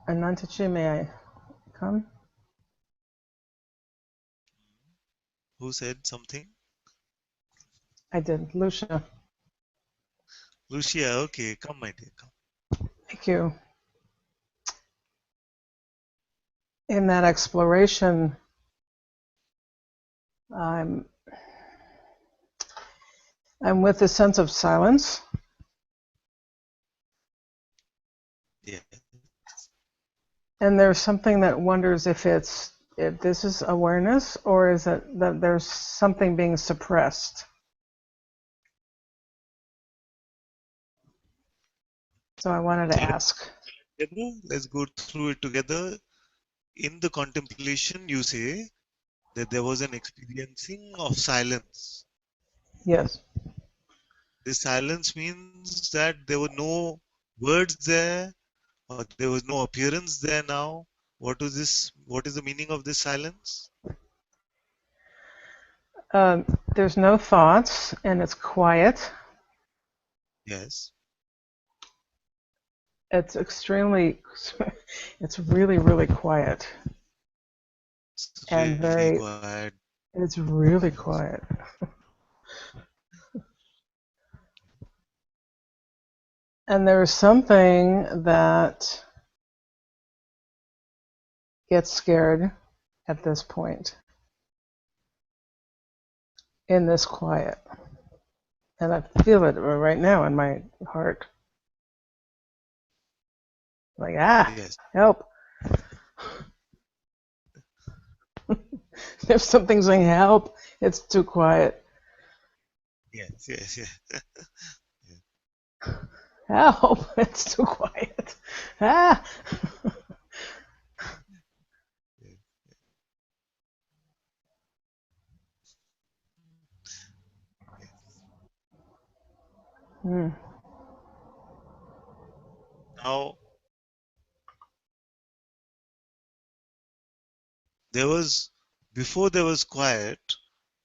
Ananta, may I come? Who said something? I did. Lucia, Lucia, okay, come my dear, come. thank you. In that exploration, I'm with a sense of silence, Yeah. and there's something that wonders if this is awareness or is it that there's something being suppressed. So I wanted to ask. Let's go through it together. In the contemplation, you say that there was an experiencing of silence. Yes. This silence means that there were no words there, or there was no appearance there now. What is this? What is the meaning of this silence? There's no thoughts, and it's quiet. Yes. It's extremely, it's really, really quiet. It's And really quiet. it's really quiet. And there's something that gets scared at this point in this quiet. And I feel it right now in my heart. Like, Yes. help. If something's saying help, it's too quiet. Yes. Yes. Yes. Help, it's too quiet. Ah. Hmm. Now, before there was quiet,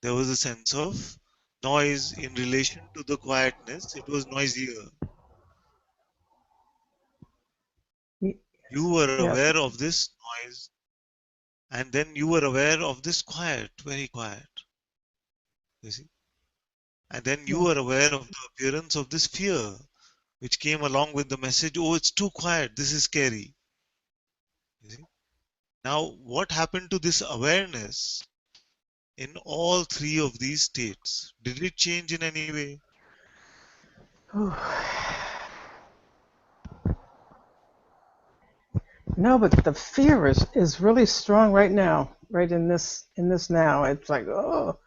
there was a sense of noise in relation to the quietness. It was noisier. You were Yes. aware of this noise, and then you were aware of this quiet, very quiet. You see? And then you Yeah. were aware of the appearance of this fear, which came along with the message, oh, it's too quiet, this is scary. You see? Now, what happened to this awareness in all three of these states? Did it change in any way? No, but the fear is really strong right now, right in this now. It's like, oh,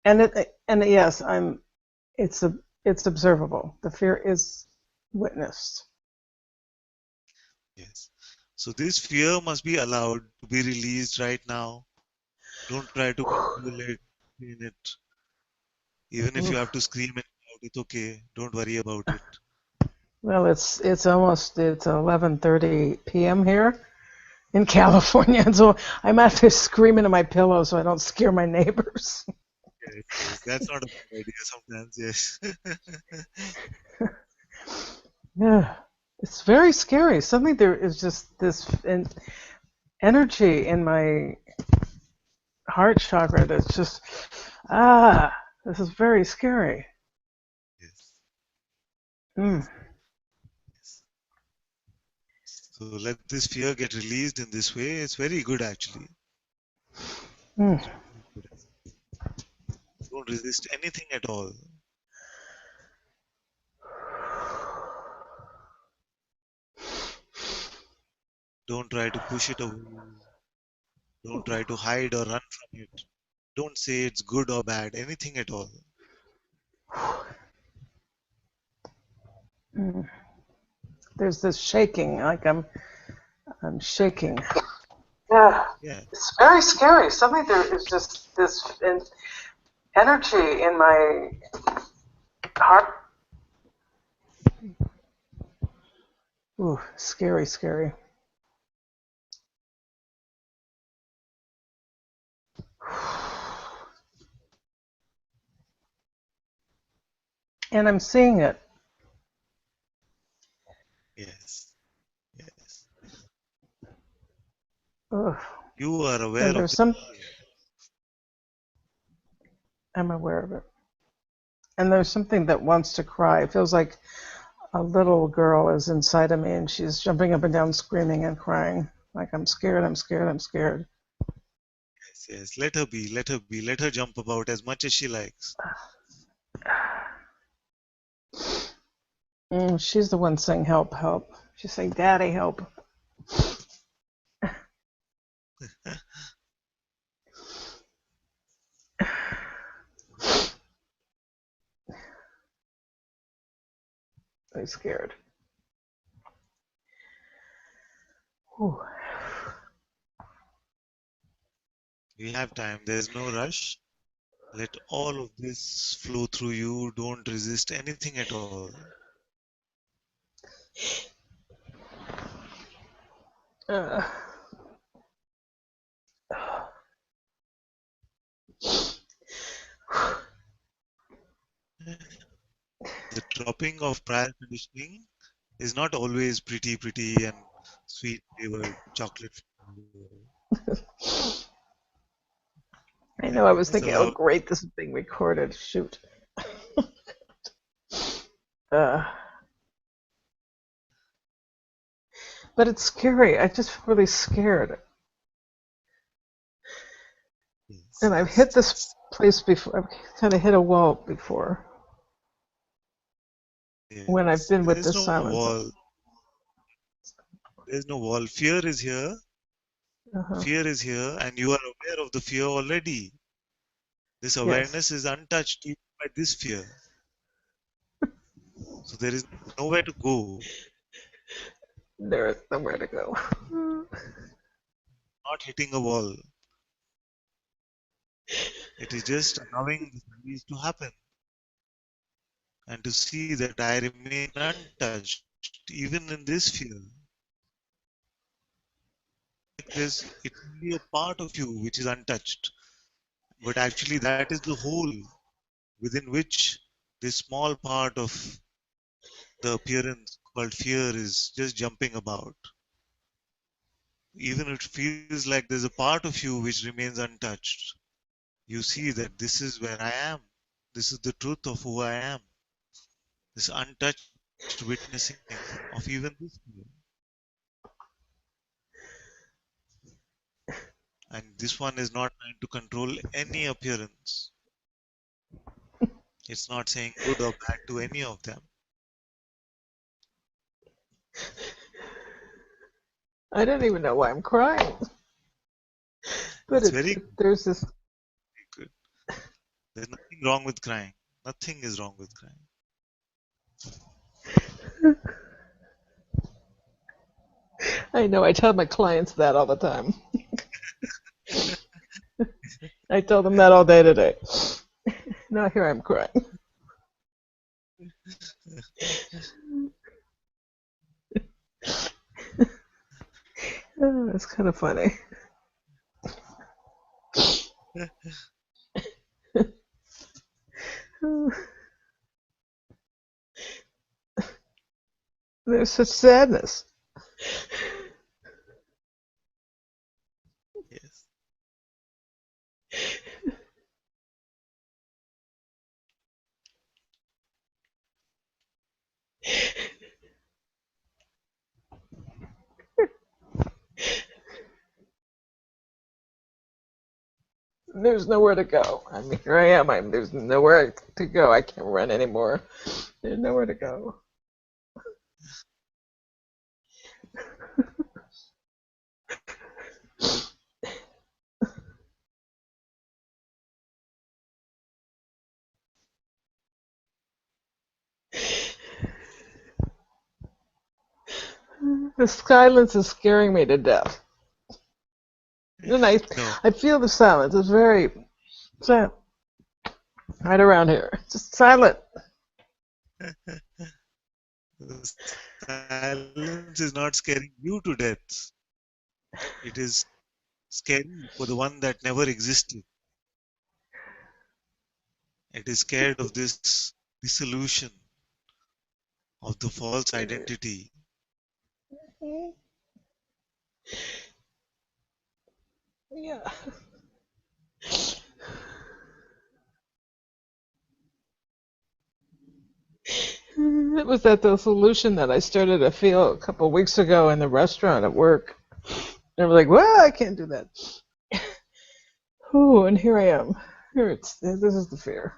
and yes, it's observable. The fear is witnessed. Yes. So this fear must be allowed to be released right now. Don't try to control it, in it. Even if you have Oof. to scream and shout, it's okay. Don't worry about it. Well, it's 11:30 p.m. here in California, and so I'm out there screaming at my pillow so I don't scare my neighbors. Yes, yes. That's not a bad idea sometimes, yes. Yeah, it's very scary. Suddenly there is just this energy in my heart chakra that's just this is very scary. Yes, Mm. yes. So let this fear get released in this way. It's very good actually. Mm. It's really good. Don't resist anything at all. Don't try to push it away. Don't try to hide or run from it. Don't say it's good or bad, anything at all. Mm. There's this shaking, like I'm shaking. Yeah, Yeah. it's very scary. Suddenly there is just this energy in my heart. Ooh, scary, scary. And I'm seeing it. Yes. Yes. Ugh. You are And aware of there's the some, fear. I'm aware of it. And there's something that wants to cry. It feels like a little girl is inside of me and she's jumping up and down, screaming and crying. Like, I'm scared, I'm scared, I'm scared. Yes, yes. Let her be, let her be, let her jump about as much as she likes. She's the one saying, help, help. She's saying, Daddy, help. I'm scared. Whew. We have time. There's no rush. Let all of this flow through you. Don't resist anything at all. Uh, The dropping of prior conditioning is not always pretty, pretty and sweet flavored chocolate flavored. I know I was It's a thinking, oh, lot. great, this is being recorded. Shoot. Uh, but it's scary. I just feel really scared. Yes, And I've yes, hit this yes, place before. I've kind of hit a wall before when I've yes. been with There's this no silence. wall. There's no wall. Fear is here. Uh-huh. Fear is here, and you are aware of the fear already. This Yes, awareness is untouched even by this fear. So there is nowhere to go, there is nowhere to go. not hitting a wall. It is just allowing this release to happen and to see that I remain untouched even in this fear. It's only a part of you which is untouched, but actually that is the whole within which this small part of the appearance called fear is just jumping about. Even it feels like there's a part of you which remains untouched. You see that this is where I am. This is the truth of who I am. This untouched witnessing of even this fear. And this one is not trying to control any appearance. It's not saying good or bad to any of them. I don't even know why I'm crying, but It's very there's this. good. There's nothing wrong with crying. Nothing is wrong with crying. I know. I tell my clients that all the time. I tell them that all day today. Now here I'm crying. Oh, it's kind of funny. There's such sadness. Yes. There's nowhere to go. I mean, here I am. There's nowhere to go. I can't run anymore. There's nowhere to go. The silence is scaring me to death. And No. I feel the silence. It's very silent right around here. It's just silent. The silence is not scaring you to death. It is scary for the one that never existed. It is scared of this dissolution of the false identity. Yeah. It was that the solution that I started to feel a couple of weeks ago in the restaurant at work. And I'm like, well, I can't do that. Oh, and here I am. Here it's this is the fear.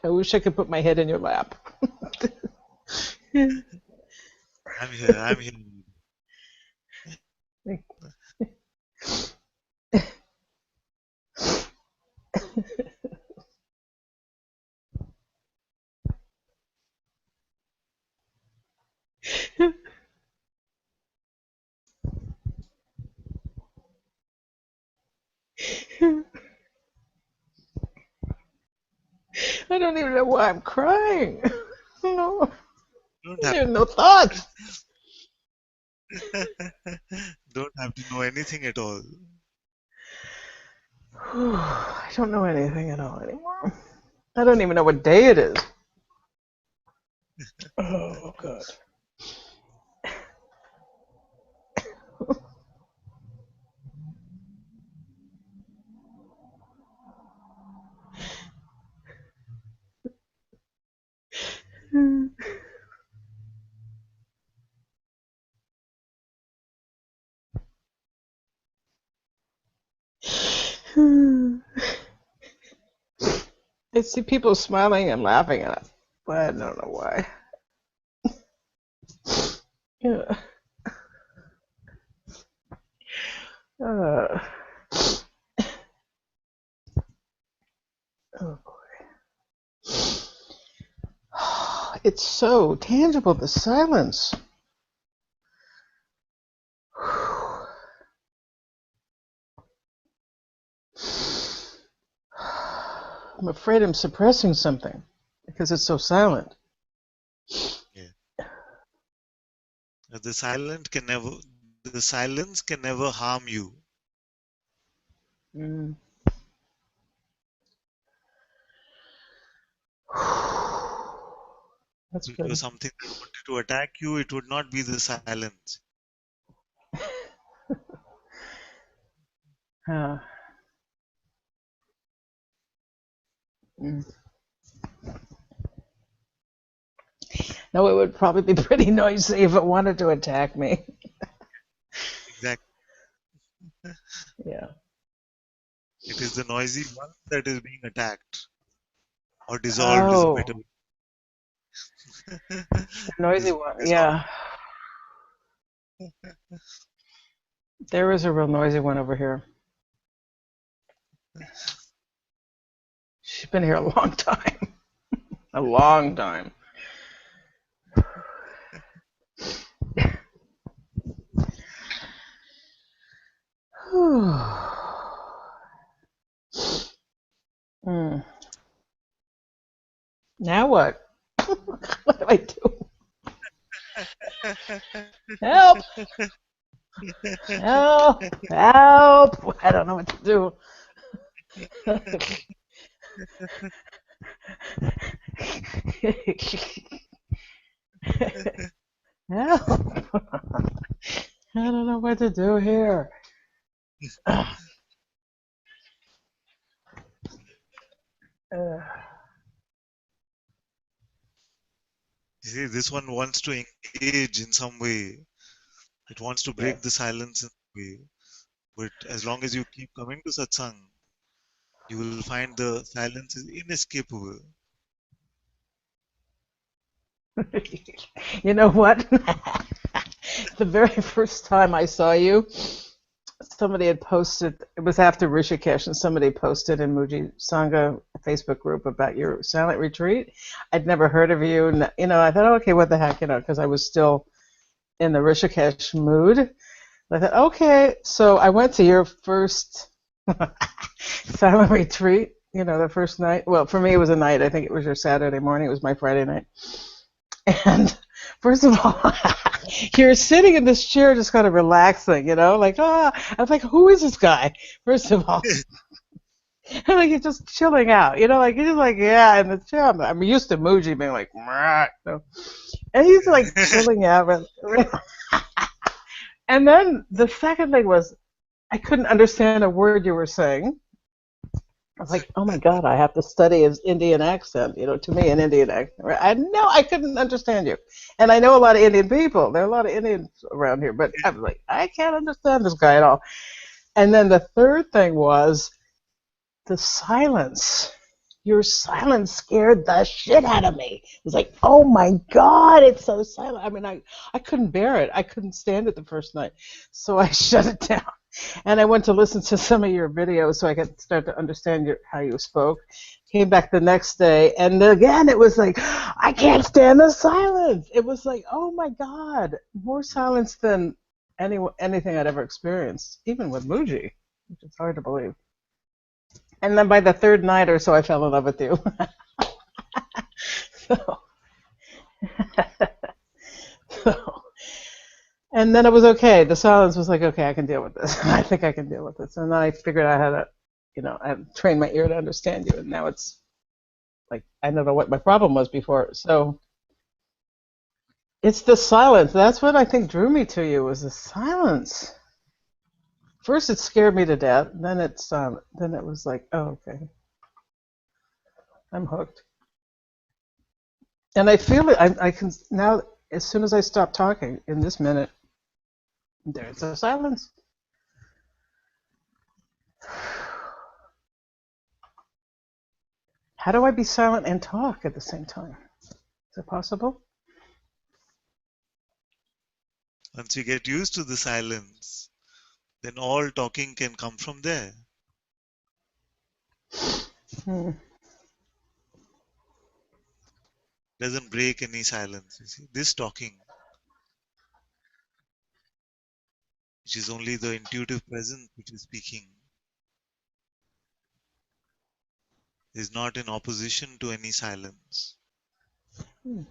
I wish I could put my head in your lap. I'm here. I'm here. I don't even know why I'm crying. No, Don't have there's no thoughts. don't have to know anything at all. I don't know anything at all anymore. I don't even know what day it is. Oh God. I see people smiling and laughing at it, but I don't know why. Yeah. Uh, oh boy. It's so tangible, the silence. I'm afraid I'm suppressing something because it's so silent. Yeah. The silence can never harm you. Mm. That's If it was good. something that wanted to attack you, it would not be the silence. Uh, mm. No, it would probably be pretty noisy if it wanted to attack me. Exactly. Yeah. It is the noisy one that is being attacked or dissolved is a Oh, better. the noisy This one. this one. Yeah. There is a real noisy one over here. She's been here a long time. A long time. Mm. Now what? What do I do? Help! Help! Help! I don't know what to do. Help! I don't know what to do here. Uh, You see, this one wants to engage in some way. It wants to break the yes. silence in some way. But as long as you keep coming to satsang, you will find the silence is inescapable. You know what? The very first time I saw you, somebody had posted, it was after Rishikesh, and somebody posted in Muji Sangha Facebook group about your silent retreat. I'd never heard of you. And, I thought, okay, what the heck, because I was still in the Rishikesh mood. I thought, okay. So I went to your first silent retreat, the first night. Well, for me, it was a night. I think it was your Saturday morning. It was my Friday night. And First of all, you're sitting in this chair just kind of relaxing, like, I was like, who is this guy? First of all, like you're just chilling out, like you're just like, yeah, in the chair. I'm used to Muji being like, and he's like chilling out. And then the second thing was, I couldn't understand a word you were saying. I was like, oh my God, I have to study his Indian accent, to me, an Indian accent. Right? I know I couldn't understand you. And I know a lot of Indian people. There are a lot of Indians around here, but I was like, I can't understand this guy at all. And then the third thing was the silence. Your silence scared the shit out of me. It was like, oh my God, it's so silent. I mean, I couldn't bear it. I couldn't stand it the first night. So I shut it down. And I went to listen to some of your videos so I could start to understand how you spoke. Came back the next day, and again, it was like, I can't stand the silence. It was like, oh my God, more silence than anything I'd ever experienced, even with Muji, which is hard to believe. And then by the third night or so, I fell in love with you. so, so, and then it was okay. The silence was like, okay, I can deal with this. I think I can deal with this. And then I figured out how to, I trained my ear to understand you. And now it's like, I don't know what my problem was before. So it's the silence. That's what I think drew me to you, was the silence. First, it scared me to death. Then it was like, oh, okay, I'm hooked. And I feel it. I can now. As soon as I stop talking in this minute, there's a silence. How do I be silent and talk at the same time? Is it possible? Once you get used to the silence, then all talking can come from there. Hmm. Doesn't break any silence. You see, this talking, which is only the intuitive presence which is speaking, is not in opposition to any silence. Hmm.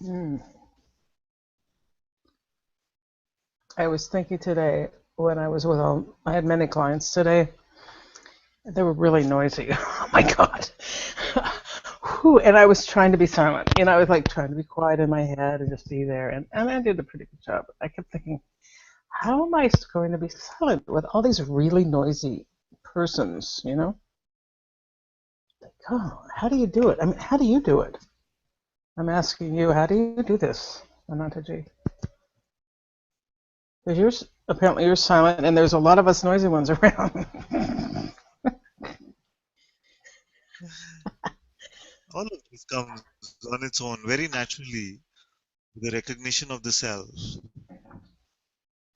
Hmm. I was thinking today when I was with I had many clients today. They were really noisy. Oh my God. Whew. And I was trying to be silent. I was like trying to be quiet in my head and just be there. And I did a pretty good job. I kept thinking, how am I going to be silent with all these really noisy persons, Like, oh, how do you do it? I mean, how do you do it? I'm asking you, how do you do this, Anantaji? Because apparently you're silent and there's a lot of us noisy ones around. All of this comes on its own very naturally with the recognition of the self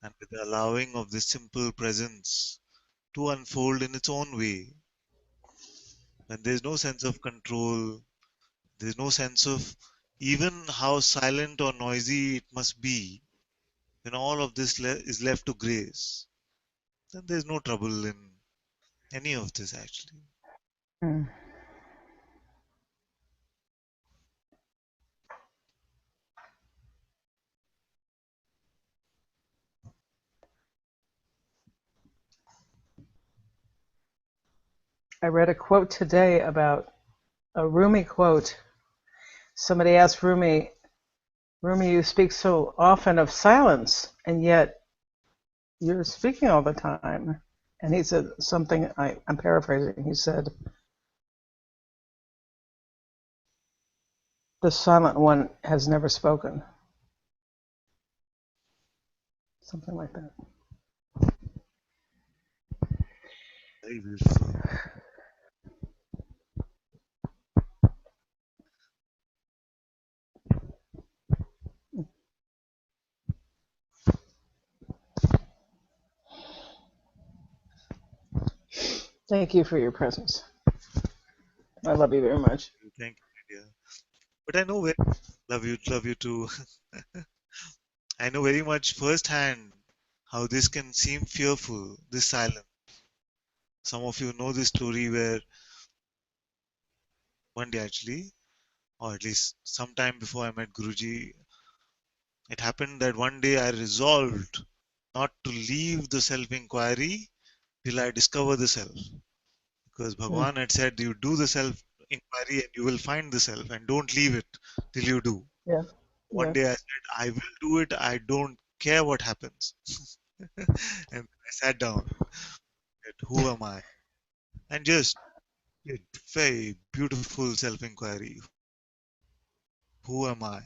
and with the allowing of this simple presence to unfold in its own way. When there's no sense of control, there's no sense of even how silent or noisy it must be, when all of this is left to grace, then there's no trouble in any of this actually. Hmm. I read a quote today about a Rumi quote. Somebody asked Rumi, you speak so often of silence, and yet you're speaking all the time. And he said something, I'm paraphrasing, he said, the silent one has never spoken. Something like that. Very beautiful. Thank you for your presence. I love you very much. Thank you, dear. But I know very love you too. I know very much firsthand how this can seem fearful, this silence. Some of you know this story where one day actually, or at least sometime before I met Guruji, it happened that one day I resolved not to leave the self inquiry till I discover the self. Because Mm. Bhagwan had said, you do the self inquiry and you will find the self, and don't leave it till you do. Yeah. One Yeah. day I said, I will do it, I don't care what happens. And I sat down, at who am I? And just did very beautiful self inquiry. Who am I?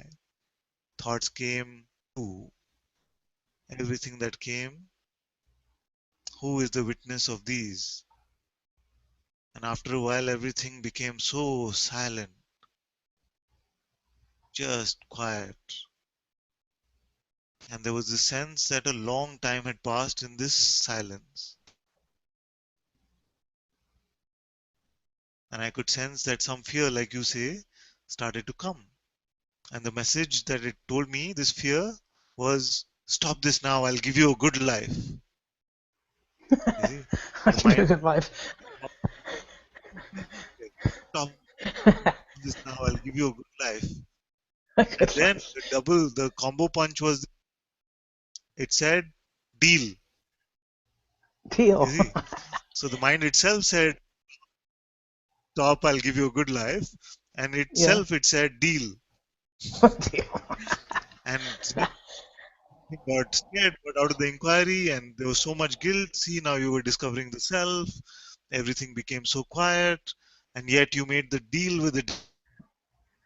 Thoughts came, who? Everything that came, who is the witness of these? And after a while, everything became so silent, just quiet. And there was this sense that a long time had passed in this silence. And I could sense that some fear, like you say, started to come. And the message that it told me, this fear, was stop this now, I'll give you a good life. You see, I the can do a mind, good life. stop this now, I'll give you a good life. A And good then life. the combo punch was, it said, deal. You Deal. see, so the mind itself said, stop, I'll give you a good life. And Yeah. itself, it said, deal. Deal. And he got scared, got out of the inquiry, and there was so much guilt. See, now you were discovering the self, everything became so quiet, and yet you made the deal with the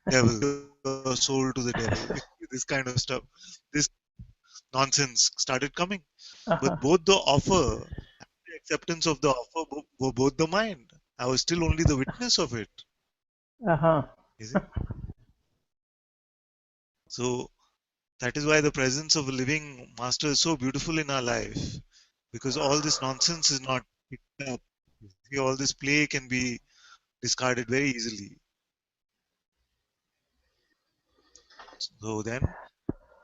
devil, your soul to the devil. This kind of stuff, this nonsense started coming. Uh-huh. But both the offer, the acceptance of the offer, were both the mind. I was still only the witness of it. Uh-huh. You see? So that is why the presence of a living master is so beautiful in our life, because all this nonsense is not picked up. See, all this play can be discarded very easily. So then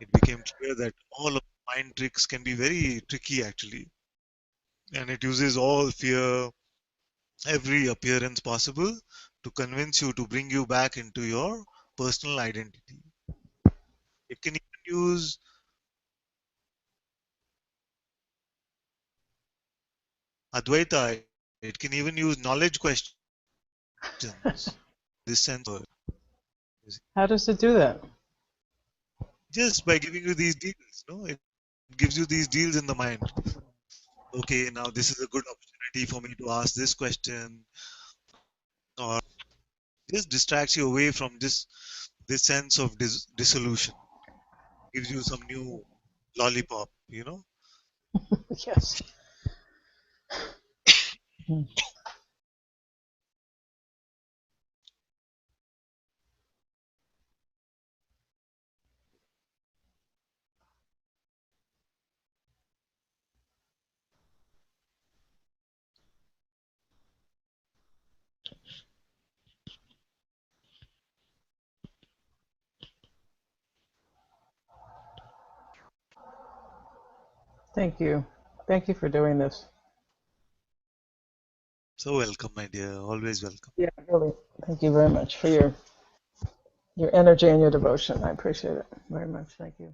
it became clear that all of mind tricks can be very tricky actually. And it uses all fear, every appearance possible to convince you to bring you back into your personal identity. It can even use Advaita, it can even use knowledge questions, this sense of power. How does it do that? Just by giving you these deals, no? It gives you these deals in the mind. Okay, now this is a good opportunity for me to ask this question, or just distracts you away from this sense of dissolution. Gives you some new lollipop, you know. Yes. Mm. Thank you. Thank you for doing this. So welcome, my dear. Always welcome. Yeah, really. Thank you very much for your energy and your devotion. I appreciate it very much. Thank you.